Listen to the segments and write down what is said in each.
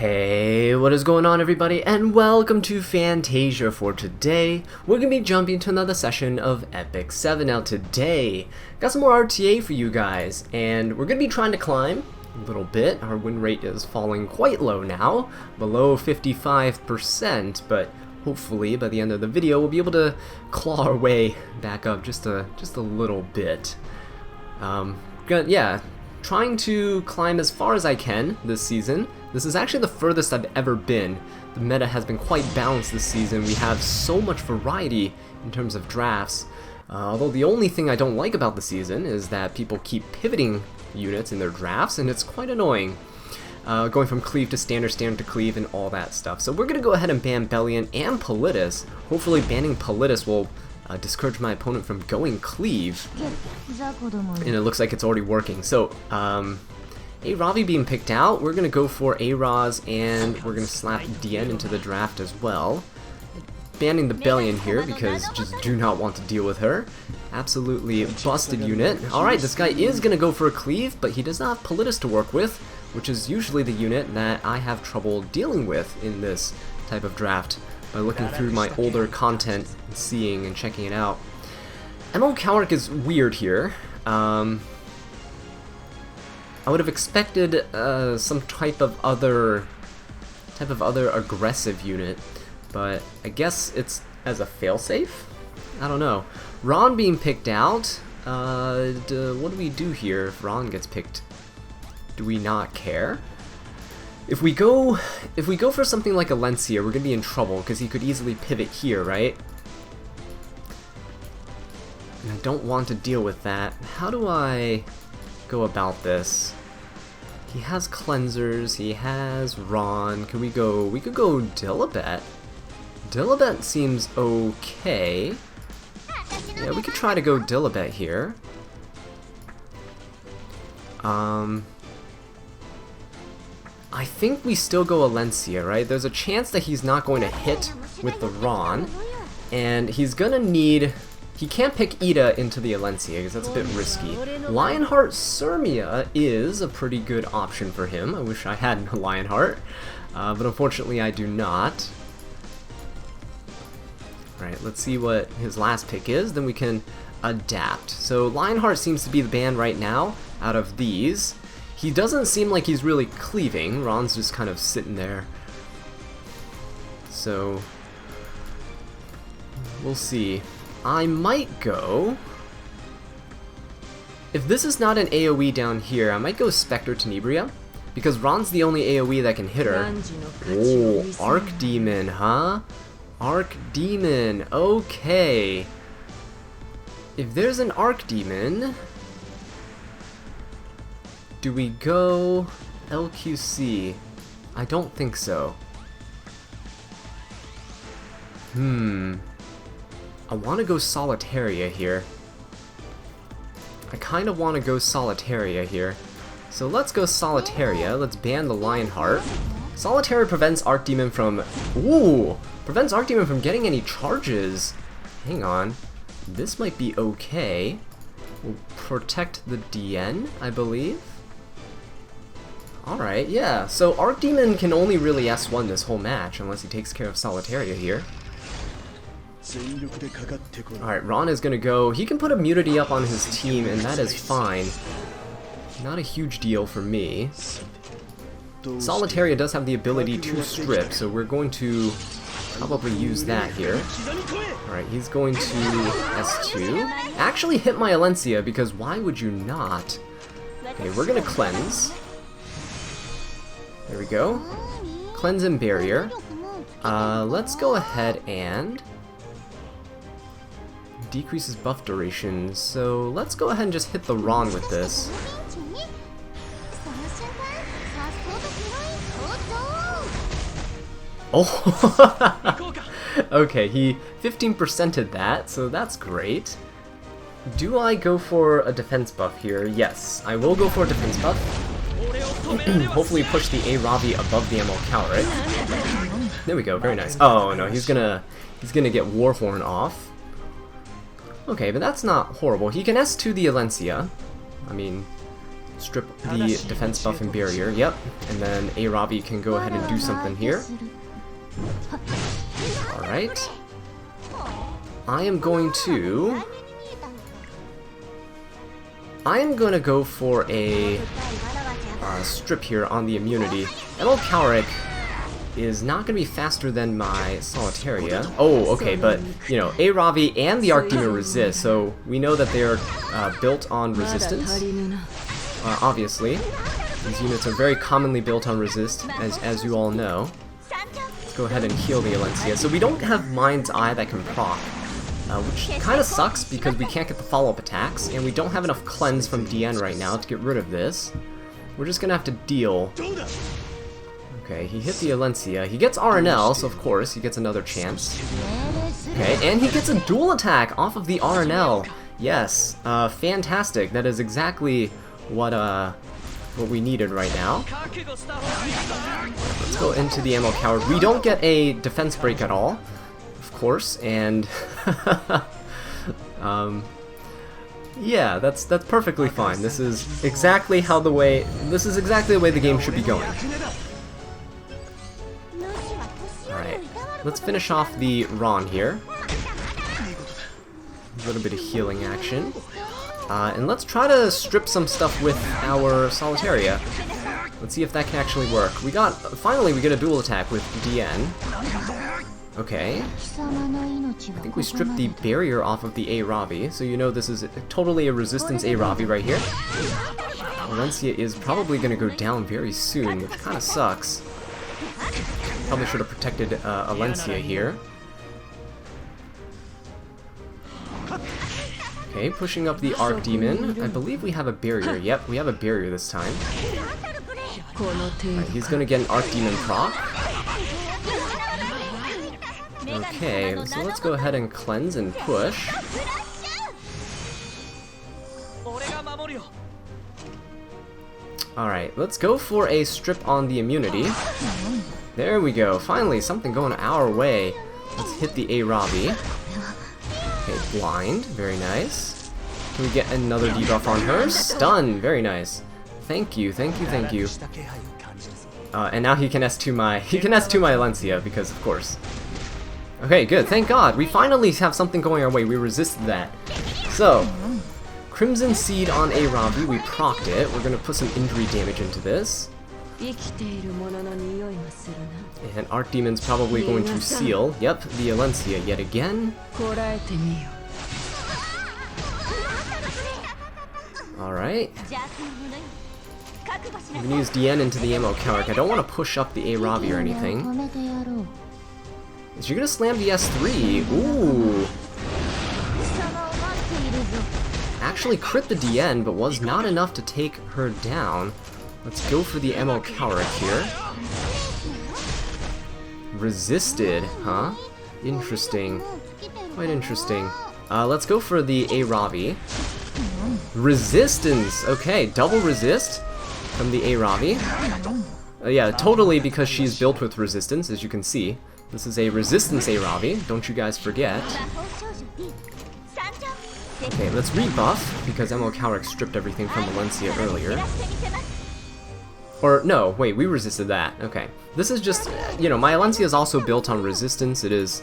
Hey, what is going on everybody, and welcome to Fantasia. For today, we're going to be jumping to another session of Epic 7. Now today, got some more RTA for you guys, and we're going to be trying to climb a little bit. Our win rate is falling quite low now, below 55%, but hopefully by the end of the video we'll be able to claw our way back up just a little bit. Trying to climb as far as I can this season. This is actually the furthest I've ever been. The meta has been quite balanced this season. We have so much variety in terms of drafts. Although the only thing I don't like about the season is that people keep pivoting units in their drafts, and it's quite annoying. Going from cleave to standard, standard to cleave, and all that stuff. So we're going to go ahead and ban Bellion and Politis. Hopefully banning Politis will discourage my opponent from going cleave. And it looks like it's already working. So, A-Ravi being picked out, we're going to go for A-Raz, and we're going to slap DN into the draft as well. Banning the Bellion here because just do not want to deal with her. Absolutely busted unit. Alright, this guy is going to go for a cleave, but he does not have Politis to work with, which is usually the unit that I have trouble dealing with in this type of draft. By looking through my older content and seeing and checking it out. MO Cowrick is weird here. I would have expected some type of other aggressive unit, but I guess it's as a failsafe? I don't know. Ron being picked out. What do we do here if Ron gets picked? Do we not care? If we go for something like Alencia, we're gonna be in trouble because he could easily pivot here, right? And I don't want to deal with that. How do I go about this? He has cleansers, he has Ron. Can we go? We could go Dilibet. Dilibet seems okay. Yeah, we could try to go Dilibet here. I think we still go Alencia, right? There's a chance that he's not going to hit with the Ron, and he's gonna need... He can't pick Ida into the Alencia because that's a bit risky. Lionheart Sirmia is a pretty good option for him. I wish I had a Lionheart, but unfortunately I do not. Alright, let's see what his last pick is, then we can adapt. So Lionheart seems to be the ban right now out of these. He doesn't seem like he's really cleaving. Ron's just kind of sitting there. So, we'll see. I might go... If this is not an AoE down here, I might go Spectre Tenebria, because Ron's the only AoE that can hit her. Oh, Arc Demon, huh? Arc Demon, okay. If there's an Arc Demon... Do we go LQC? I don't think so. I want to go Solitaria here. I kind of want to go Solitaria here. So let's go Solitaria. Let's ban the Lionheart. Solitaria prevents Arc Demon from... Ooh! Prevents Arc Demon from getting any charges. Hang on. This might be okay. We'll protect the DN, I believe. Alright, yeah, so Arc Demon can only really S1 this whole match unless he takes care of Solitaria here. Alright, Ron is gonna go. He can put immunity up on his team, and that is fine. Not a huge deal for me. Solitaria does have the ability to strip, so we're going to probably use that here. Alright, he's going to S2. Actually hit my Alencia, because why would you not? Okay, we're gonna cleanse. There we go. Cleanse and barrier. Let's go ahead and decreases buff duration. So let's go ahead and just hit the Ron with this. Oh, okay. He 15%ed that, so that's great. Do I go for a defense buff here? Yes, I will go for a defense buff. Hopefully push the A-Ravi above the MO Cowrick. There we go, very nice. Oh no, he's gonna get Warhorn off. Okay, but that's not horrible. He can S2 the Alencia. I mean, strip the defense buff and barrier. Yep. And then Arabi can go ahead and do something here. Alright. I am going to go for a strip here on the immunity. Emil Calric is not going to be faster than my Solitaria. Oh, okay, but, you know, Aravi and the Archdemon resist, so we know that they are built on resistance. Obviously. These units are very commonly built on resist, as you all know. Let's go ahead and heal the Alencia. So we don't have Mind's Eye that can proc, which kind of sucks because we can't get the follow-up attacks, and we don't have enough cleanse from DN right now to get rid of this. We're just gonna have to deal. Okay, he hit the Alencia. He gets RNL, so of course he gets another chance. Okay, and he gets a dual attack off of the RNL. Yes, fantastic. That is exactly what we needed right now. Let's go into the Ammo Coward. We don't get a defense break at all, of course, and yeah, that's perfectly fine. This is exactly the way the game should be going. Alright, let's finish off the Ron here. A little bit of healing action. And let's try to strip some stuff with our Solitaria. Let's see if that can actually work. Finally we get a dual attack with DN. Okay. I think we stripped the barrier off of the Aravi, so you know this is totally a resistance Aravi right here. Alencia is probably going to go down very soon, which kind of sucks. Probably should have protected Alencia here. Okay, pushing up the Archdemon. I believe we have a barrier. Yep, we have a barrier this time. Right, he's gonna get an Archdemon proc. Okay, so let's go ahead and cleanse and push. Alright, let's go for a strip on the immunity. There we go, finally something going our way. Let's hit the Arabi. Okay, blind, very nice. Can we get another debuff on her? Stun, very nice. Thank you, thank you, thank you. And now he can S2 my Alencia, because of course. Okay, good, thank God. We finally have something going our way. We resisted that. So, Crimson Seed on Aravi, we procced it. We're gonna put some injury damage into this. And Archdemon's probably going to seal. Yep, the Alencia yet again. Alright. I'm gonna use DN into the Ammo Cowric. I don't want to push up the Aravi or anything. Is she gonna slam the S3? Ooh. Actually crit the DN, but was not enough to take her down. Let's go for the Ammo Cowric here. Resisted, huh? Interesting. Quite interesting. Let's go for the Aravi. Resistance! Okay, double resist from the Aravi. Yeah, totally because she's built with resistance, as you can see. This is a resistance Aravi, don't you guys forget. Okay, let's rebuff, because Ammo Cowric stripped everything from Alencia earlier. Or, no, wait, we resisted that. Okay. This is just, you know, my Alencia is also built on resistance. It is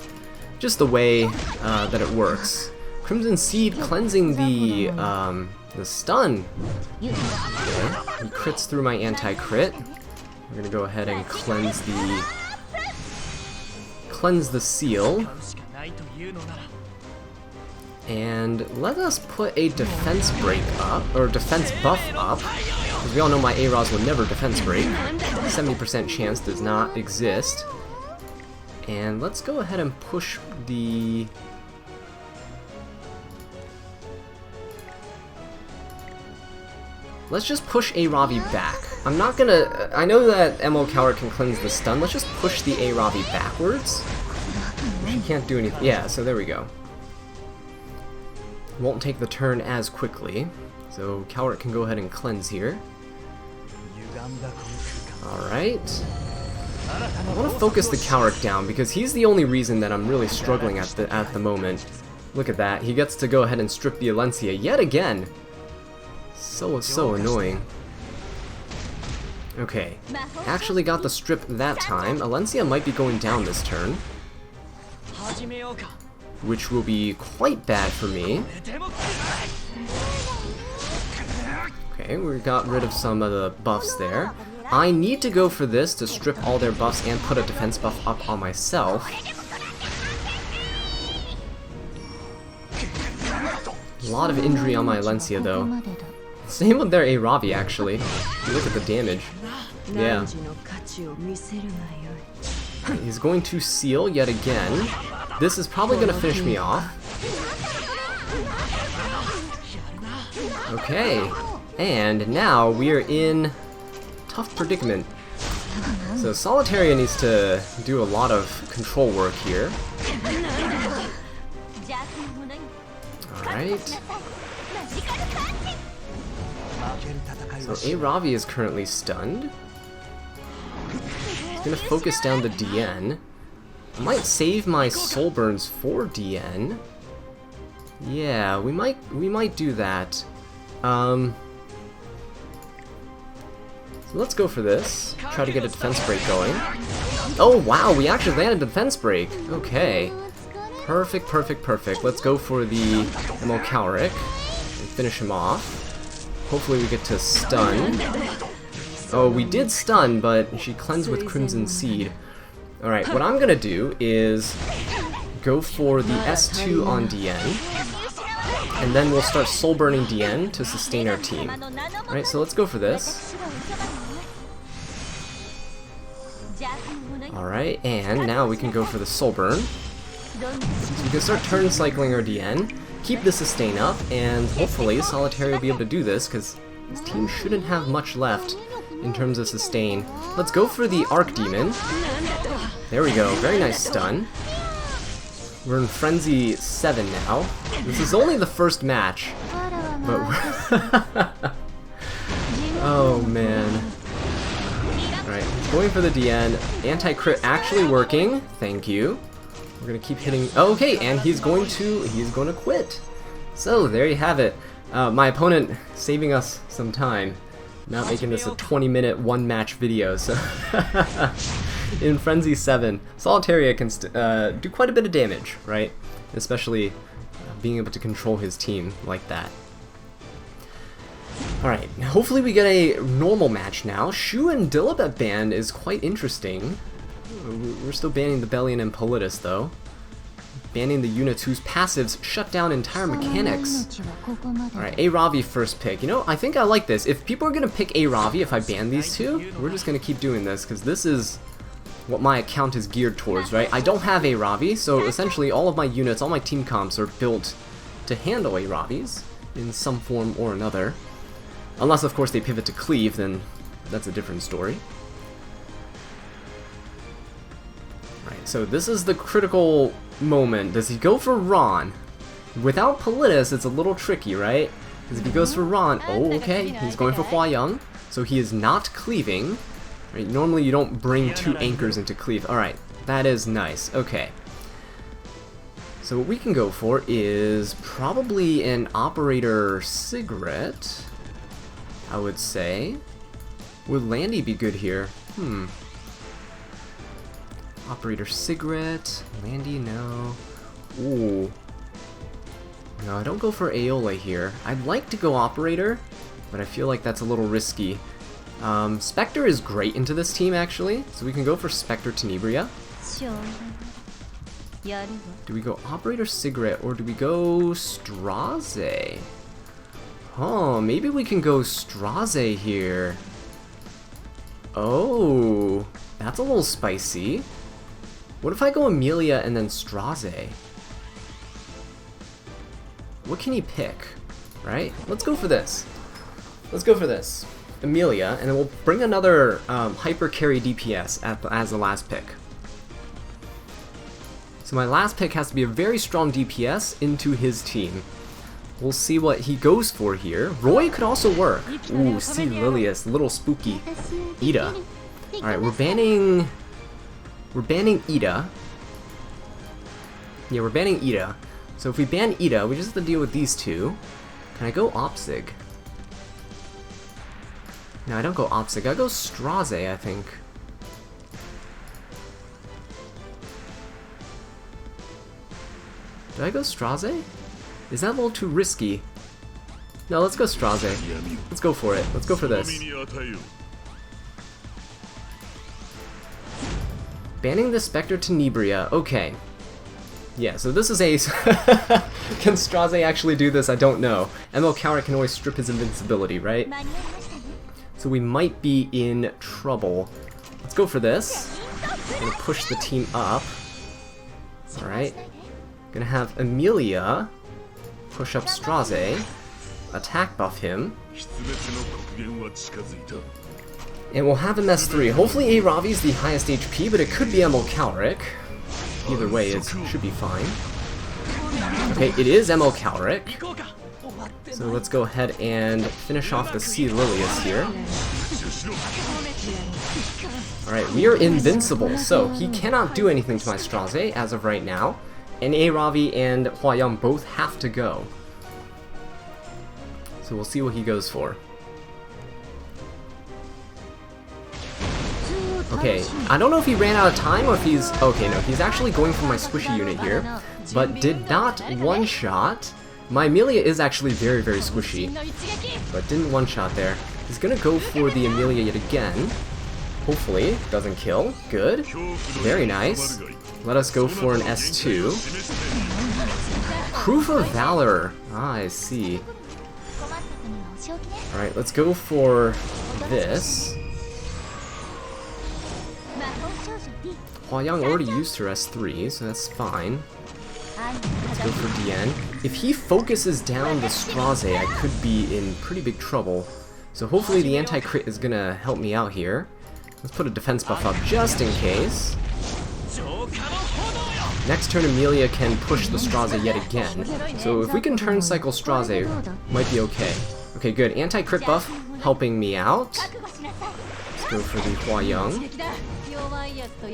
just the way that it works. Crimson Seed cleansing the stun. Okay. He crits through my anti-crit. We're gonna go ahead and cleanse the seal. And let us put a defense break up, or defense buff up, because we all know my AROS will never defense break. 70% chance does not exist. And let's go ahead and push the... Let's just push Aravi back. I'm not gonna... I know that Ammo Cowric can cleanse the stun. Let's just push the Aravi backwards. She can't do anything. Yeah, so there we go. Won't take the turn as quickly. So Cowric can go ahead and cleanse here. Alright. I want to focus the Cowric down because he's the only reason that I'm really struggling at the moment. Look at that. He gets to go ahead and strip the Alencia yet again. So annoying. Okay, actually got the strip that time. Alencia might be going down this turn, which will be quite bad for me. Okay, we got rid of some of the buffs there. I need to go for this to strip all their buffs and put a defense buff up on myself. A lot of injury on my Alencia though. Same with their Aravi actually. Look at the damage. Yeah. He's going to seal yet again. This is probably going to finish me off. Okay. And now we are in tough predicament. So Solitaria needs to do a lot of control work here. Alright. So Aravi is currently stunned. He's gonna focus down the DN. I might save my soul burns for DN. Yeah, we might do that. So let's go for this. Try to get a defense break going. Oh wow, we actually landed a defense break. Okay. Perfect, perfect, perfect. Let's go for the Emocalric and finish him off. Hopefully we get to stun. Oh, we did stun, but she cleansed with Crimson Seed. Alright, what I'm gonna do is go for the S2 on DN, and then we'll start soul burning DN to sustain our team. Alright, so let's go for this. Alright, and now we can go for the soul burn. So we can start turn cycling our DN, keep the sustain up, and hopefully Solitaria will be able to do this, because this team shouldn't have much left in terms of sustain. Let's go for the Arc Demon. There we go, very nice stun. We're in Frenzy 7 now. This is only the first match, but we're oh man. Alright, going for the DN. Anti-crit actually working, thank you. We're gonna keep hitting. Oh, okay, and he's going to quit. So there you have it. My opponent saving us some time, not making this a 20-minute one-match video. So in Frenzy 7, Solitaria can do quite a bit of damage, right? Especially being able to control his team like that. Alright, hopefully we get a normal match now. Shu and Dilibet ban is quite interesting. We're still banning the Bellion and Politis though. Banning the units whose passives shut down entire mechanics. Alright, Aravi first pick. You know, I think I like this. If people are gonna pick Aravi if I ban these two, we're just gonna keep doing this, because this is what my account is geared towards, right? I don't have Aravi, so essentially all of my units, all my team comps are built to handle Aravis in some form or another. Unless, of course, they pivot to Cleave, then that's a different story. Right, so this is the critical moment. Does he go for Ron? Without Politis, it's a little tricky, right? Because if he goes for Ron, oh, okay, he's going for Huayang, so he is not cleaving. Right, normally you don't bring two anchors into Cleave. Alright, that is nice. Okay. So what we can go for is probably an Operator Cigarette, I would say. Would Landy be good here? Operator Cigarette. Landy, no. Ooh. No, I don't go for Aola here. I'd like to go Operator, but I feel like that's a little risky. Spectre is great into this team, actually, so we can go for Spectre Tenebria. Do we go Operator Cigarette, or do we go Strazze? Oh, maybe we can go Strazze here. Oh, that's a little spicy. What if I go Amelia and then Strazze? What can he pick? Right? Let's go for this. Let's go for this. Amelia, and then we'll bring another hyper carry DPS as the last pick. So my last pick has to be a very strong DPS into his team. We'll see what he goes for here. Roy could also work. Ooh, see Lilius, a little spooky. Ida. Alright, we're banning Ida. Yeah, we're banning Ida. So if we ban Ida, we just have to deal with these two. Can I go Opsig? No, I don't go opposite. I go strazze, I think. Did I go strazze? Is that a little too risky? No, let's go strazze. Let's go for it. Let's go for this. Banning the Spectre Tenebria. Okay. Yeah, so this is a... Can strazze actually do this? I don't know. ML Cowrick can always strip his invincibility, right? So we might be in trouble. Let's go for this. Gonna push the team up. Alright. Gonna have Amelia push up strazze. Attack buff him. And we'll have him S3. Hopefully A Ravi's the highest HP, but it could be ML Cowrick. Either way, it should be fine. Okay, it is ML Cowrick. So let's go ahead and finish off the Sea Lilius here. Alright, we are invincible, so he cannot do anything to my strazze as of right now. And A Ravi and Huayang both have to go. So we'll see what he goes for. Okay, I don't know if he ran out of time or if he's... Okay, no, he's actually going for my squishy unit here, but did not one-shot. My Amelia is actually very, very squishy, but didn't one-shot there. He's gonna go for the Amelia yet again. Hopefully, doesn't kill. Good. Very nice. Let us go for an S2. Proof of Valor. Ah, I see. Alright, let's go for this. Huayang already used her S3, so that's fine. Let's go for DN. If he focuses down the strazze, I could be in pretty big trouble. So hopefully the anti-crit is gonna help me out here. Let's put a defense buff up just in case. Next turn Amelia can push the strazze yet again. So if we can turn cycle strazze, might be okay. Okay, good. Anti-crit buff helping me out. Let's go for the Huayang.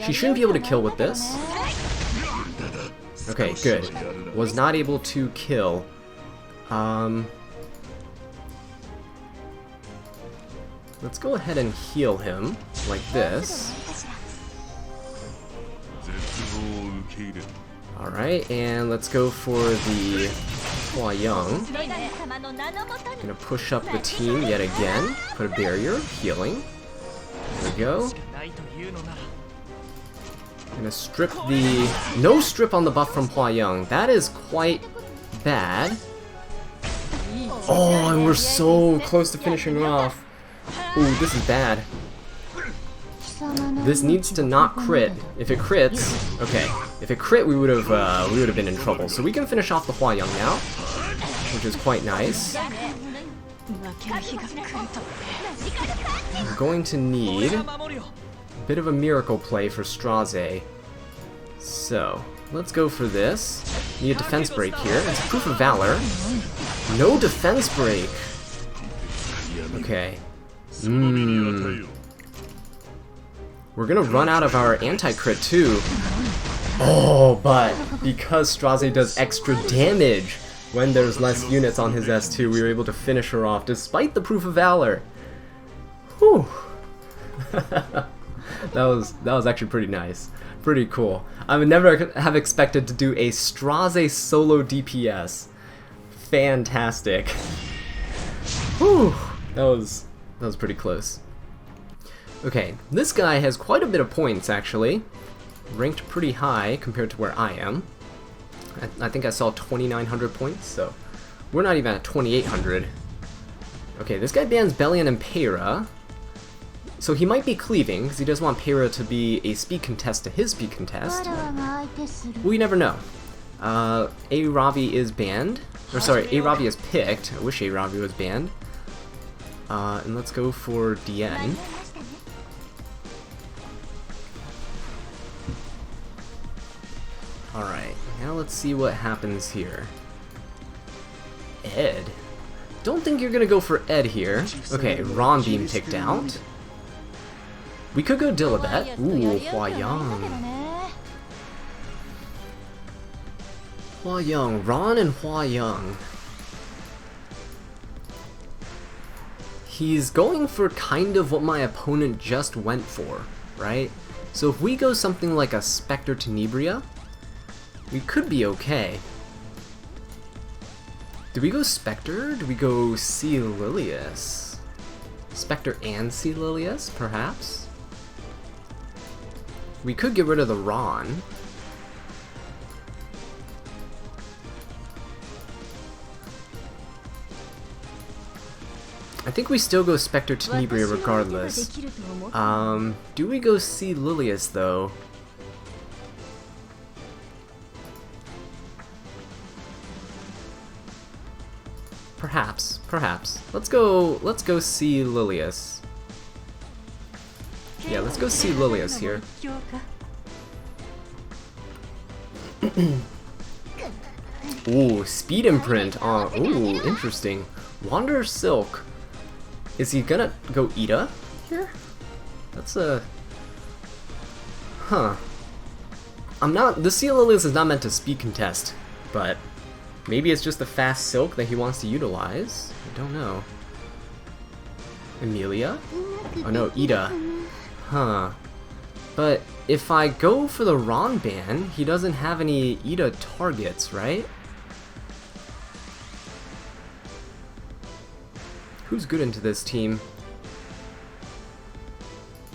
She shouldn't be able to kill with this. Okay, good. Was not able to kill. Let's go ahead and heal him, like this. Alright, and let's go for the Huayang. Gonna push up the team yet again. Put a barrier, healing. There we go. Gonna strip the... No strip on the buff from Huayang. That is quite bad. Oh, and we're so close to finishing off. Ooh, this is bad. This needs to not crit. If it crits... Okay. If it crit, we would have been in trouble. So we can finish off the Huayang now, which is quite nice. I'm going to need a bit of a miracle play for strazze. So, let's go for this. Need a defense break here. It's a proof of valor. No defense break! Okay. We're gonna run out of our anti-crit too. Oh, but because strazze does extra damage when there's less units on his S2, we were able to finish her off despite the proof of valor. Whew. That was actually pretty nice. Pretty cool. I would never have expected to do a strazze solo DPS. Fantastic. Whew. That was pretty close. Okay, this guy has quite a bit of points actually. Ranked pretty high compared to where I am. I think I saw 2,900 points, so we're not even at 2,800. Okay, this guy bans Bellion and Peyra. So he might be cleaving, because he does want Peyra to be a speed contest to his speed contest. We never know. A Ravi is banned. Or sorry, A Ravi is picked. I wish A Ravi was banned. And let's go for DN. Alright, now let's see what happens here. Ed? Don't think you're gonna go for Ed here. Okay, Ron being picked out. We could go Dilibet. Ooh, Huayang. Huayang, Ron and Huayang. he's going for kind of what my opponent just went for, right? So if we go something like a Spectre Tenebria, we could be okay. Do we go Spectre? Do we go C. Lilius? Spectre and C. Lilius, perhaps? We could get rid of the Ron. I think we still go Spectre Tenebria regardless. Do we go C. Lilius though? Perhaps, perhaps. Let's go see Lilius. Yeah, let's go see Lilius here. Ooh, speed imprint. Ooh, interesting. Wanderer Silk. Is he gonna go Ida here? That's a... Huh. The Sea Lilius is not meant to speed contest, but maybe it's just the fast Silk that he wants to utilize. I don't know. Emilia? Oh no, Ida. Huh. But if I go for the Ron ban, he doesn't have any Ida targets, right? Who's good into this team?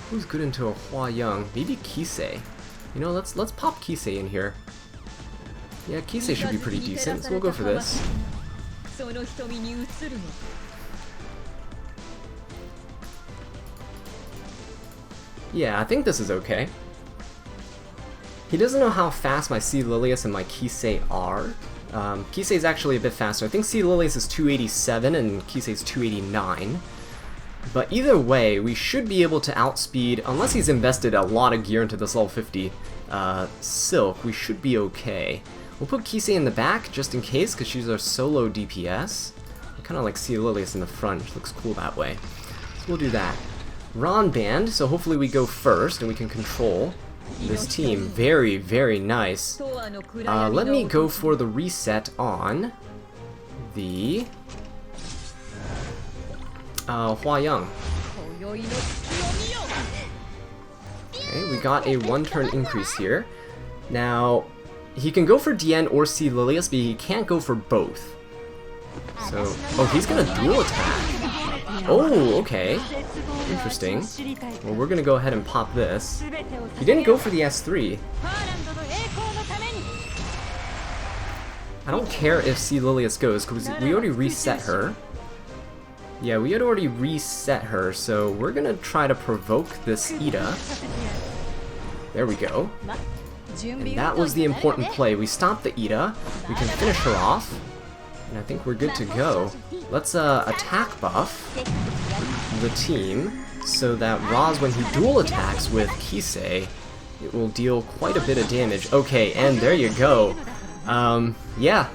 Who's good into a Hua Young? Maybe Kisei. You know, let's pop Kisei in here. Yeah, Kisei should be pretty decent, so we'll go for this. Yeah, I think this is okay. He doesn't know how fast my C. Lilius and my Kisei are. Kisei is actually a bit faster. I think C. Lilius is 287 and Kisei is 289. But either way, we should be able to outspeed, unless he's invested a lot of gear into this level 50 Silk, we should be okay. We'll put Kisei in the back just in case, because she's our solo DPS. I kind of like C. Lilius in the front, which looks cool that way. So we'll do that. Ron band, so hopefully we go first and we can control this team. Very, very nice. Let me go for the reset on the Hua Young. Okay, we got a 1-turn increase here. Now, he can go for DN or C. Lilius, but he can't go for both. So, oh, he's gonna dual attack. Oh, okay. Interesting. Well, we're gonna go ahead and pop this. He didn't go for the S3. I don't care if C. Lilius goes, because we already reset her. Yeah, we had already reset her, so we're gonna try to provoke this Ida. There we go. And that was the important play. We stopped the Ida, we can finish her off, and I think we're good to go. Let's attack buff the team, so that Roz, when he dual attacks with Kisei, it will deal quite a bit of damage. Okay, and there you go. Yeah.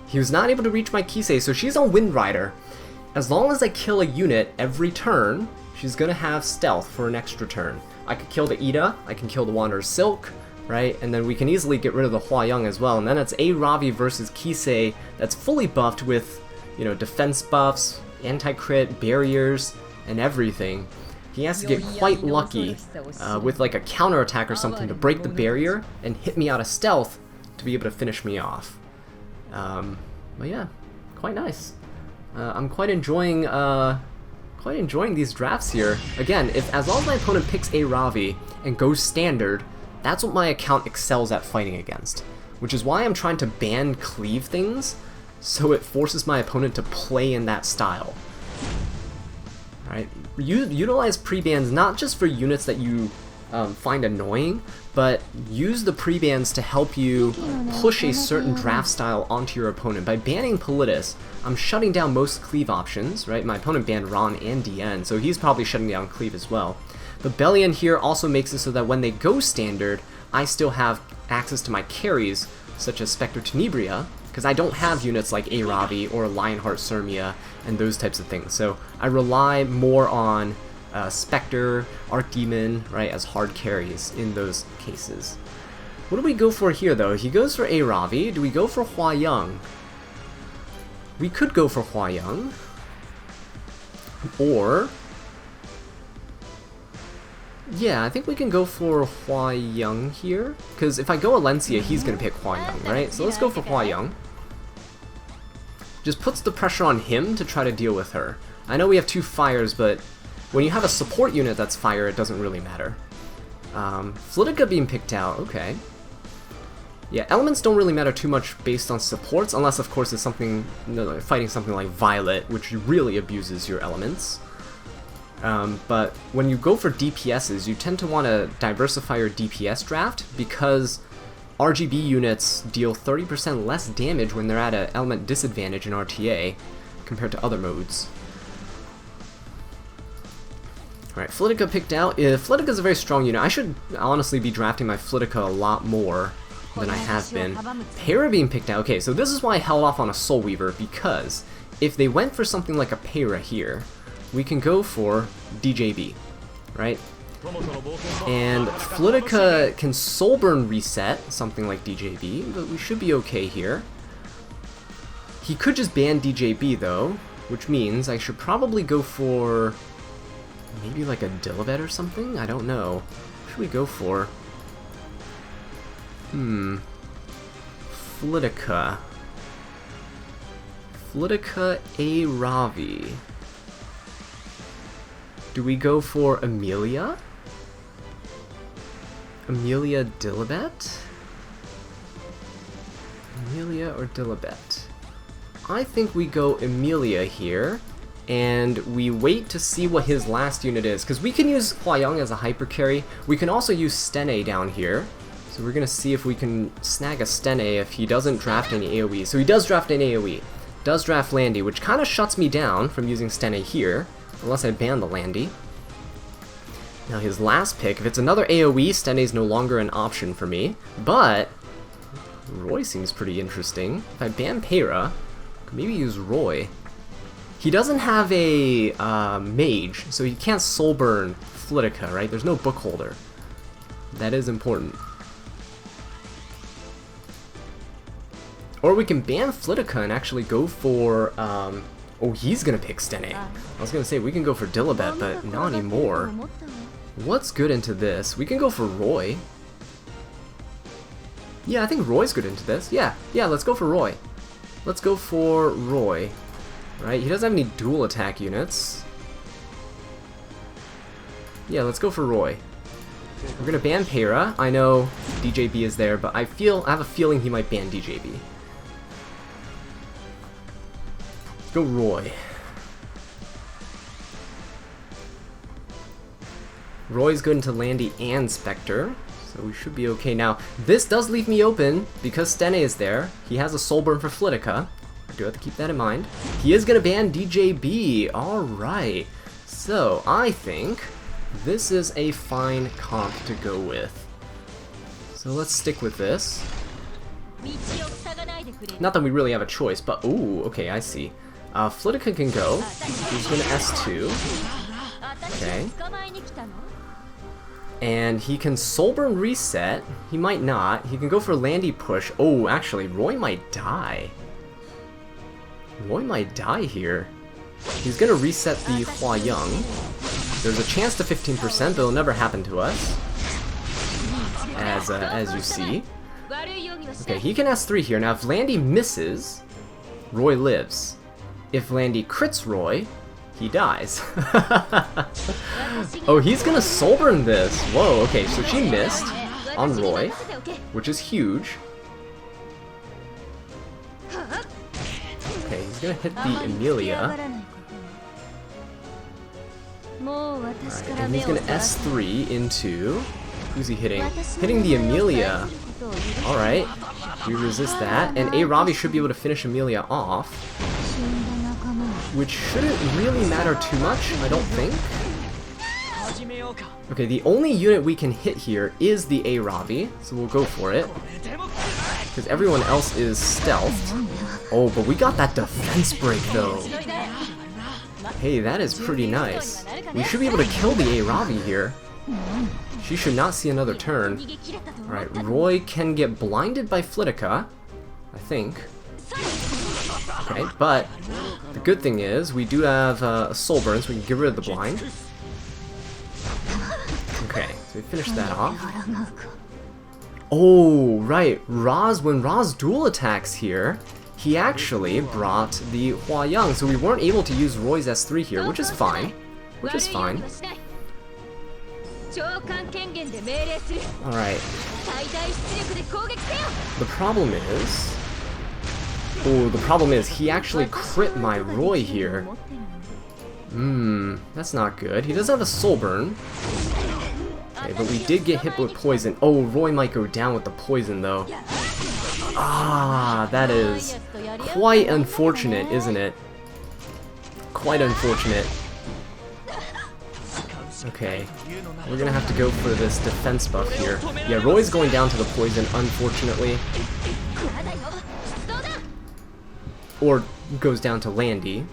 He was not able to reach my Kisei, so she's on Wind Rider. As long as I kill a unit every turn, she's gonna have stealth for an extra turn. I could kill the Ida, I can kill the Wanderer Silk, right? And then we can easily get rid of the Hua Young as well. And then it's A. Ravi versus Kisei that's fully buffed with, you know, defense buffs, anti-crit, barriers, and everything. He has to get quite lucky with like a counterattack or something to break the barrier and hit me out of stealth to be able to finish me off. But yeah, quite nice. I'm quite enjoying these drafts here. Again, as long as my opponent picks A. Ravi and goes standard, that's what my account excels at fighting against. Which is why I'm trying to ban cleave things, so it forces my opponent to play in that style. Right? Utilize pre-bans not just for units that you find annoying, but use the pre-bans to help you push a certain draft style onto your opponent. By banning Politis, I'm shutting down most cleave options, right? My opponent banned Ron and DN, so he's probably shutting down cleave as well. The Bellion here also makes it so that when they go standard, I still have access to my carries, such as Spectre Tenebria, because I don't have units like A. Ravi or Lionheart Sirmia and those types of things. So I rely more on Spectre, Archdemon, right, as hard carries in those cases. What do we go for here, though? He goes for A. Ravi. Do we go for Hua Young? We could go for Hua Young. Or... yeah, I think we can go for Hua Young here. Because if I go Alencia, he's going to pick Hua Young, right? So let's go for Hua Young. Just puts the pressure on him to try to deal with her. I know we have 2 fires, but when you have a support unit that's fire, it doesn't really matter. Flitica being picked out, okay. Yeah, elements don't really matter too much based on supports, unless of course it's something, fighting something like Violet, which really abuses your elements. But when you go for DPSs, you tend to want to diversify your DPS draft because RGB units deal 30% less damage when they're at an element disadvantage in RTA compared to other modes. Alright, Flitica picked out. Flitica's a very strong unit. I should honestly be drafting my Flitica a lot more than I have been. Para being picked out. Okay, so this is why I held off on a Soul Weaver, because if they went for something like a Para here, we can go for DJB, right? And Flitica can Soulburn reset something like DJB, but we should be okay here. He could just ban DJB though, which means I should probably go for maybe like a Dilibet or something? I don't know. What should we go for? Flitica. Flitica A Ravi. Do we go for Amelia? Amelia Dilibet? Amelia or Dilibet? I think we go Amelia here, and we wait to see what his last unit is, because we can use Hua Young as a hyper carry. We can also use Stene down here, so we're gonna see if we can snag a Stene if he doesn't draft any AoE. So he does draft an AoE, does draft Landy, which kind of shuts me down from using Stene here, unless I ban the Landy. Now his last pick, if it's another AoE, Stene's no longer an option for me, but Roy seems pretty interesting. If I ban Para, I could maybe use Roy. He doesn't have a mage, so he can't Soulburn Flitica, right? There's no book holder. That is important. Or we can ban Flitica and actually go for, oh, he's gonna pick Stene. I was gonna say, we can go for Dilibet, but not anymore. What's good into this? We can go for Roy. Yeah, I think Roy's good into this. Yeah, let's go for Roy. Let's go for Roy. Right, he doesn't have any dual attack units. Yeah, let's go for Roy. We're gonna ban Para. I know DJB is there, but I have a feeling he might ban DJB. Let's go Roy. Roy's good into Landy and Spectre, so we should be okay. Now, this does leave me open because Stene is there. He has a Soulburn for Flitica. I do have to keep that in mind. He is going to ban DJB. Alright. So, I think this is a fine comp to go with. So let's stick with this. Not that we really have a choice, but ooh, okay, I see. Flitica can go. He's going to S2. Okay. And he can Soulburn reset. He might not. He can go for Landy push. Oh, actually, Roy might die. Roy might die here. He's gonna reset the Hua Young. There's a chance to 15%, but it'll never happen to us. As you see. Okay, he can S3 here. Now, if Landy misses, Roy lives. If Landy crits Roy, he dies. Oh, he's gonna Soulburn this. Whoa, okay, so she missed on Roy, which is huge. Okay, he's gonna hit the Amelia. Alright, and he's gonna S3 into... Who's he hitting? Hitting the Amelia. Alright, we resist that, and A Ravi should be able to finish Amelia off. Which shouldn't really matter too much, I don't think. Okay, the only unit we can hit here is the A Ravi, so we'll go for it. Because everyone else is stealthed. Oh, but we got that defense break though. Hey, that is pretty nice. We should be able to kill the A Ravi here. She should not see another turn. Alright, Roy can get blinded by Flitica, I think. Okay, but the good thing is we do have a soul burn, so we can get rid of the blind. Okay, so we finish that off. Oh, right. When Ra's dual attacks here, he actually brought the Hua Yang, so we weren't able to use Roy's S3 here, which is fine. Which is fine. Alright. The problem is he actually crit my Roy here. That's not good. He does have a soul burn. Okay, but we did get hit with poison. Oh, Roy might go down with the poison though. Ah, that is quite unfortunate, isn't it? Quite unfortunate. Okay, we're gonna have to go for this defense buff here. Yeah, Roy's going down to the poison, unfortunately. Or goes down to Landy.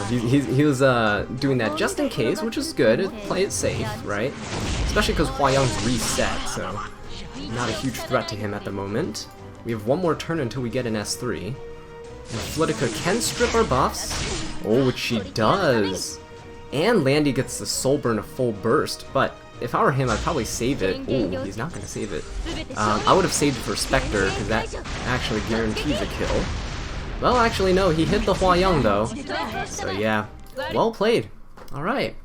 He was doing that just in case, which is good. Play it safe, right? Especially because Hua Yang's reset, so not a huge threat to him at the moment. We have one more turn until we get an S3. And Flitica can strip our buffs. Oh, which she does. And Landy gets the soul burn a full burst, but if I were him, I'd probably save it. Oh, he's not going to save it. I would have saved it for Spectre, because that actually guarantees a kill. Well, actually, no, he hit the Hua Yang, though. So, yeah, well played. Alright.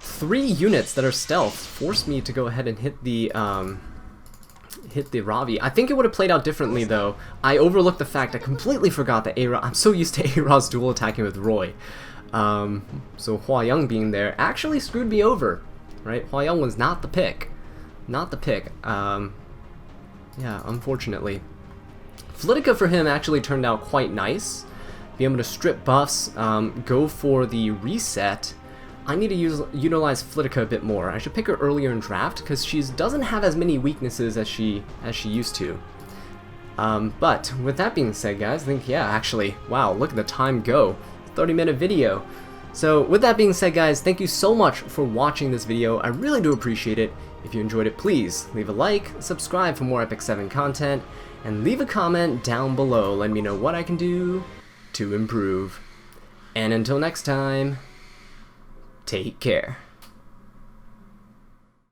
3 units that are stealth forced me to go ahead and hit the Ravi. I think it would have played out differently, though. I overlooked the fact I completely forgot that I'm so used to A-Ra's dual attacking with Roy. So Hua Yang being there actually screwed me over, right? Hua Yang was not the pick. Not the pick. Yeah, unfortunately. Flitica for him actually turned out quite nice. Be able to strip buffs, go for the reset. I need to utilize Flitica a bit more. I should pick her earlier in draft because she doesn't have as many weaknesses as she used to. But with that being said, guys, I think, yeah, actually, wow, look at the time go. 30-minute video. So with that being said, guys, thank you so much for watching this video. I really do appreciate it. If you enjoyed it, please leave a like, subscribe for more Epic 7 content, and leave a comment down below. Let me know what I can do to improve. And until next time, take care.